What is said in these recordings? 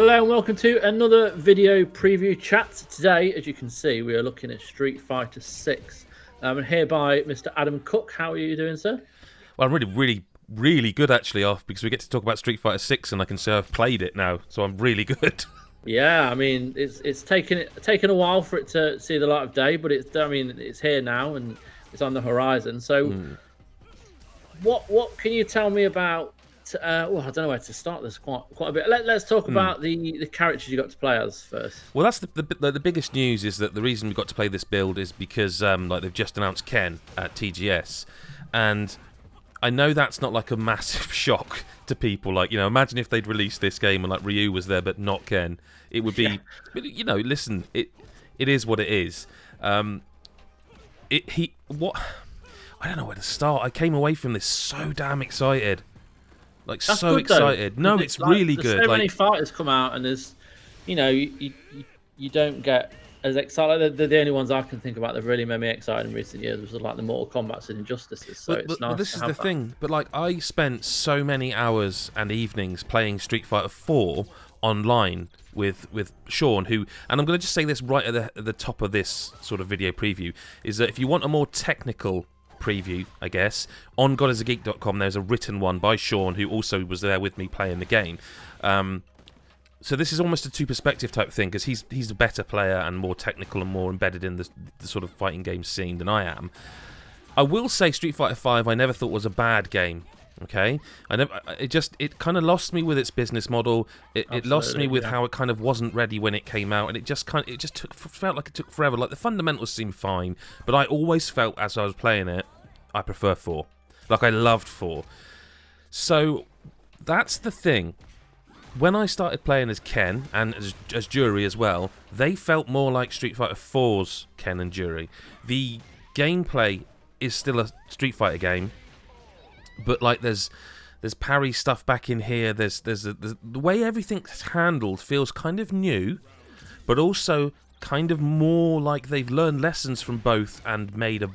hello and welcome to another video preview chat. Today, as you can see, we are looking at Street Fighter 6. And here by Mr. Adam Cook. How are you doing, sir? Well, I'm really good actually, because we get to talk about Street Fighter 6 and I can say I've played it now, so I'm really good. Yeah, I mean, it's taken a while for it to see the light of day, but it's here now and it's on the horizon. So, what can you tell me about? Well, I don't know where to start this quite a bit. Let's talk about the characters you got to play as first. Well, that's the biggest news is that the reason we got to play this build is because like they've just announced Ken at TGS, and I know that's not like a massive shock to people. Like, you know, imagine if they'd released this game and like Ryu was there but not Ken. It would be, you know, listen, it is what it is. I don't know where to start. I came away from this so damn excited. Like, that's so good, excited. No, it's like, really good. So many fighters come out, and there's, you know, you don't get as excited. They're the only ones I can think about that really made me excited in recent years, which was like the Mortal Kombats and Injustices. So it's nice. But this is the thing. But like, I spent so many hours and evenings playing Street Fighter 4 online with Sean, who, and I'm going to just say this right at the top of this sort of video preview, is that if you want a more technical preview, I guess, on godisageek.com there's a written one by Sean, who also was there with me playing the game. So this is almost a two-perspective type thing, because he's a better player and more technical and more embedded in the sort of fighting game scene than I am. I will say Street Fighter 5 I never thought was a bad game. Okay, it kind of lost me with its business model. It lost me with how it kind of wasn't ready when it came out, and it felt like it took forever. Like, the fundamentals seemed fine, but I always felt as I was playing it, I prefer 4. Like, I loved 4. So that's the thing. When I started playing as Ken and as Juri as well, they felt more like Street Fighter 4's Ken and Juri. The gameplay is still a Street Fighter game, but like there's parry stuff back in here. There's the way everything's handled feels kind of new, but also kind of more like they've learned lessons from both and made a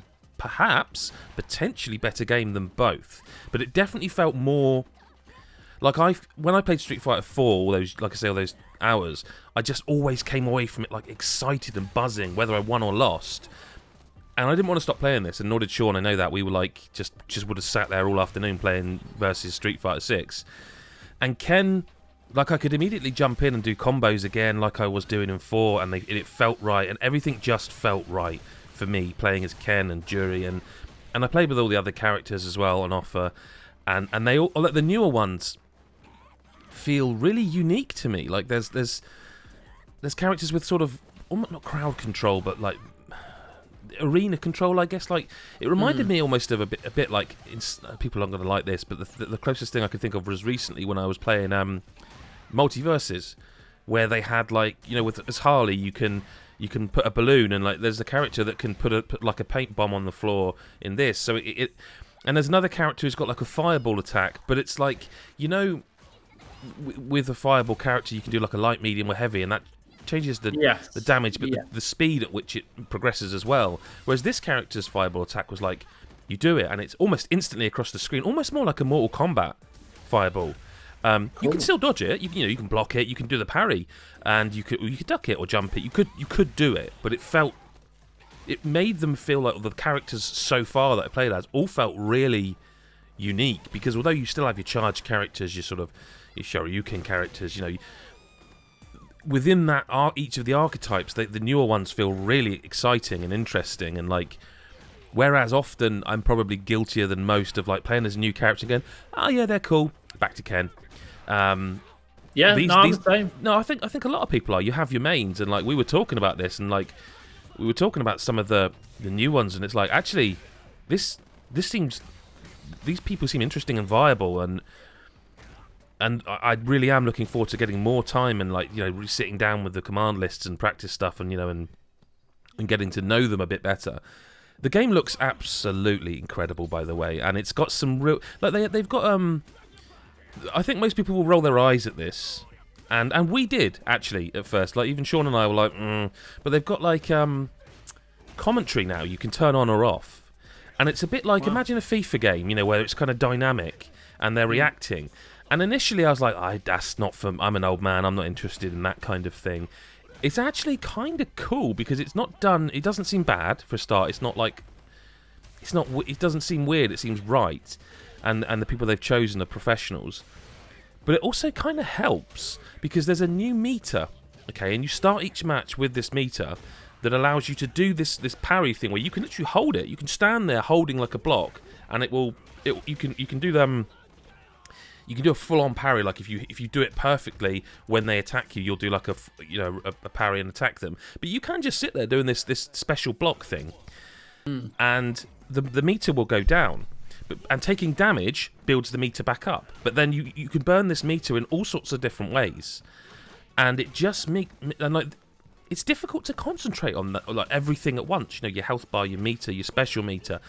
potentially better game than both. But it definitely felt more like when I played Street Fighter 4, all those hours, I just always came away from it like excited and buzzing, whether I won or lost. And I didn't want to stop playing this, and nor did Sean. I know that. We were like, just would have sat there all afternoon playing versus Street Fighter 6. And Ken, like, I could immediately jump in and do combos again like I was doing in 4, and it felt right, and everything just felt right for me, playing as Ken and Juri, and I played with all the other characters as well on offer, and they all, like, the newer ones feel really unique to me. Like, there's characters with sort of, almost not crowd control, but like arena control, I guess. Like, it reminded me almost of a bit like, people aren't going to like this, but the closest thing I could think of was recently when I was playing Multiverses, where they had, like, you know, as Harley, you can put a balloon, and like there's a character that can put like a paint bomb on the floor in this. So and there's another character who's got like a fireball attack, but it's like, you know, with a fireball character you can do like a light, medium, or heavy, and that changes the damage, but the speed at which it progresses as well. Whereas this character's fireball attack was like, you do it and it's almost instantly across the screen, almost more like a Mortal Kombat fireball. Cool. You can still dodge it. You can block it. You can do the parry, and you could duck it or jump it. You could do it, but it made them feel like the characters so far that I played as all felt really unique, because although you still have your charged characters, your Shoryuken characters, you know, within that each of the archetypes, the newer ones feel really exciting and interesting, and like, whereas often I'm probably guiltier than most of like playing as a new character and going, oh yeah, they're cool, back to Ken. I'm the same. No, I think a lot of people are. You have your mains, and like we were talking about this, and like we were talking about some of the new ones, and it's like, actually, these people seem interesting and viable, and I really am looking forward to getting more time and, like, you know, sitting down with the command lists and practice stuff, and, you know, and getting to know them a bit better. The game looks absolutely incredible, by the way, and it's got some real, like, they've got I think most people will roll their eyes at this, and we did actually at first. Like, even Sean and I were like, but they've got like commentary now you can turn on or off, and it's a bit like, imagine a FIFA game, you know, where it's kind of dynamic and they're reacting. And initially I was like, that's not for... I'm an old man, I'm not interested in that kind of thing. It's actually kind of cool because it's not done... It doesn't seem bad for a start. It's not like... It's not... It doesn't seem weird. It seems right. And the people they've chosen are professionals. But it also kind of helps because there's a new meter, okay? And you start each match with this meter that allows you to do this parry thing where you can literally hold it. You can stand there holding like a block, and it will... You can do them... You can do a full-on parry, like if you do it perfectly when they attack you, you'll do like a parry and attack them. But you can just sit there doing this special block thing, and the meter will go down. And taking damage builds the meter back up. But then you can burn this meter in all sorts of different ways, and it just it's difficult to concentrate on that, like everything at once. You know, your health bar, your meter, your special meter,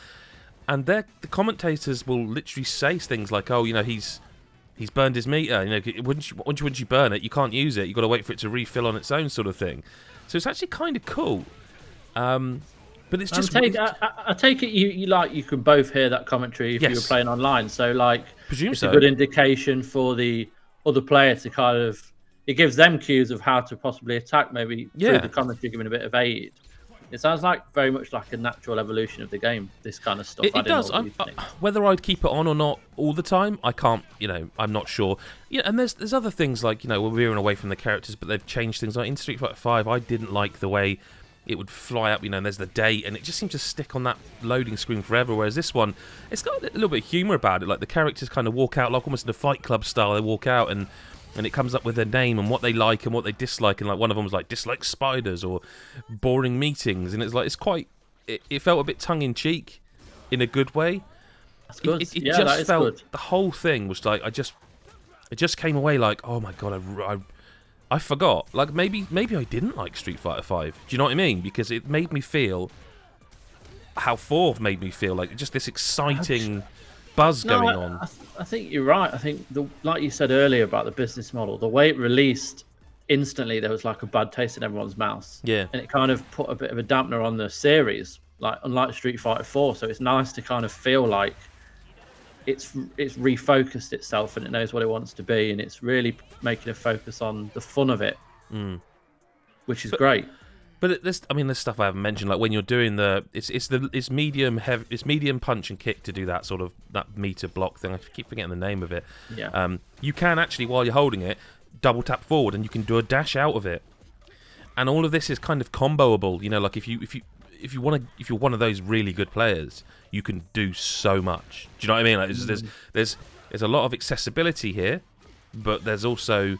and the commentators will literally say things like, "Oh, you know, he's burned his meter. You know, once you burn it, you can't use it. You've got to wait for it to refill on its own, sort of thing." So it's actually kind of cool. But it's just... I take it you can both hear that commentary if you were playing online. So it's so. a good indication for the other player to kind of... It gives them cues of how to possibly attack, maybe through the commentary, giving a bit of aid. It sounds like very much like a natural evolution of the game, this kind of stuff. It does. Whether I'd keep it on or not all the time, I can't, I'm not sure. Yeah, and there's other things like, we're veering away from the characters, but they've changed things. Like in Street Fighter 5, I didn't like the way it would fly up, and there's the date, and it just seems to stick on that loading screen forever, whereas this one, it's got a little bit of humour about it. Like, the characters kind of walk out, like almost in a Fight Club style, they walk out, and it comes up with their name and what they like and what they dislike, and like one of them was like, dislike spiders or boring meetings, and it's like, it felt a bit tongue-in-cheek in a good way. That's good. It just felt good. The whole thing was like, it just came away like, oh my god, I forgot. Like, maybe I didn't like Street Fighter 5. Do you know what I mean? Because it made me feel how 4 made me feel, like just this exciting buzz going on. I think you're right. I think, like you said earlier about the business model, the way it released, instantly there was like a bad taste in everyone's mouth. Yeah. And it kind of put a bit of a dampener on the series, like unlike Street Fighter 4. So it's nice to kind of feel like it's refocused itself and it knows what it wants to be, and it's really making a focus on the fun of it, which is great. But there's stuff I haven't mentioned, like when you're doing it's medium punch and kick to do that sort of that meter block thing. I keep forgetting the name of it. Yeah. You can actually, while you're holding it, double tap forward, and you can do a dash out of it. And all of this is kind of comboable. Like if you're one of those really good players, you can do so much. Do you know what I mean? Like there's a lot of accessibility here, but there's also,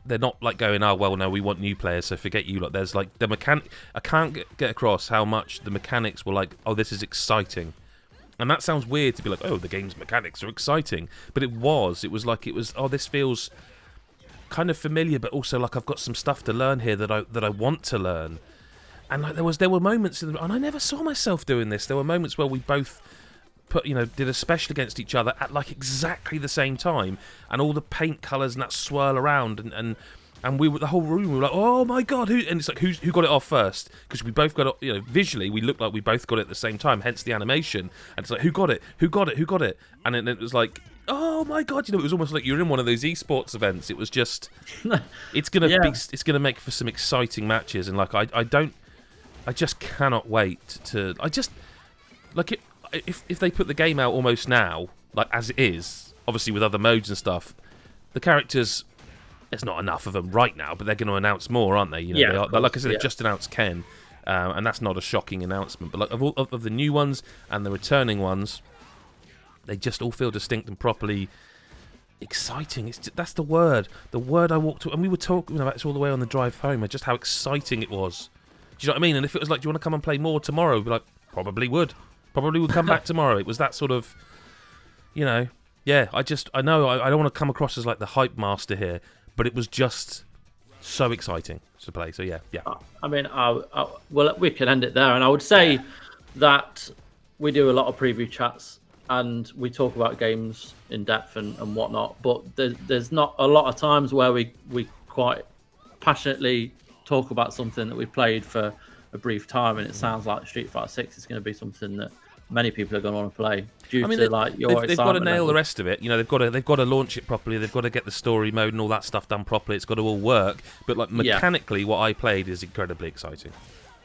they're not like going, oh well, no, we want new players, so forget you. Like there's like the mechanic. I can't get across how much the mechanics were like, oh, this is exciting, and that sounds weird to be like, oh, the game's mechanics are exciting, but it was. Oh, this feels kind of familiar, but also like I've got some stuff to learn here that I want to learn. And like there were moments, and I never saw myself doing this. There were moments where we both did a special against each other at like exactly the same time, and all the paint colours and that swirl around, and we were, the whole room, we were like, oh my god, and it's like who got it off first, because we both got it, visually we looked like we both got it at the same time, hence the animation, and it's like who got it, and then it was like, oh my god, it was almost like you're in one of those esports events. It was just it's gonna make for some exciting matches, and like I just cannot wait to. I just like it. If they put the game out almost now, like as it is, obviously with other modes and stuff, the characters, there's not enough of them right now, but they're going to announce more, aren't they? Like I said, they've just announced Ken, and that's not a shocking announcement. But like of the new ones and the returning ones, they just all feel distinct and properly exciting. That's the word. The word I walked to, and we were talking about this all the way on the drive home, just how exciting it was. Do you know what I mean? And if it was like, do you want to come and play more tomorrow? We'd be like, probably would come back tomorrow. It was that sort of, yeah. I know I don't want to come across as like the hype master here, but it was just so exciting to play. So yeah. I mean, well, we can end it there, and I would say that we do a lot of preview chats and we talk about games in depth and whatnot, but there's not a lot of times where we quite passionately talk about something that we've played for a brief time, and it sounds like Street Fighter 6 is going to be something that many people are going to want to play due I mean, to like your they've got to excitement nail the level. rest of it. You know, they've got to launch it properly. They've got to get the story mode and all that stuff done properly. It's got to all work. But like mechanically, what I played is incredibly exciting.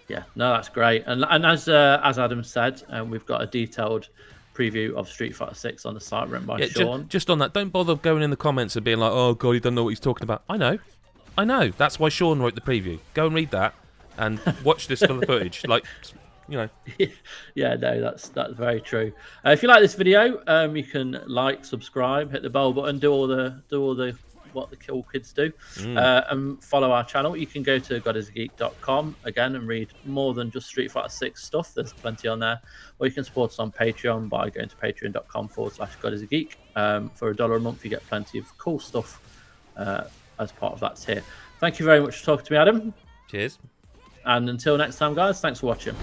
Yeah, no, that's great. And as Adam said, we've got a detailed preview of Street Fighter 6 on the site written by Sean. Just on that, don't bother going in the comments and being like, "Oh God, he doesn't know what he's talking about." I know. That's why Sean wrote the preview. Go and read that and watch this for the footage. Like, you know. Yeah, no, that's very true. If you like this video, you can like, subscribe, hit the bell button, do all the what the cool kids do, and follow our channel. You can go to godisageek.com again and read more than just Street Fighter 6 stuff. There's plenty on there. Or you can support us on Patreon by going to patreon.com/godisageek. For $1 a month, you get plenty of cool stuff as part of that tier. Thank you very much for talking to me, Adam. Cheers. And until next time, guys, thanks for watching.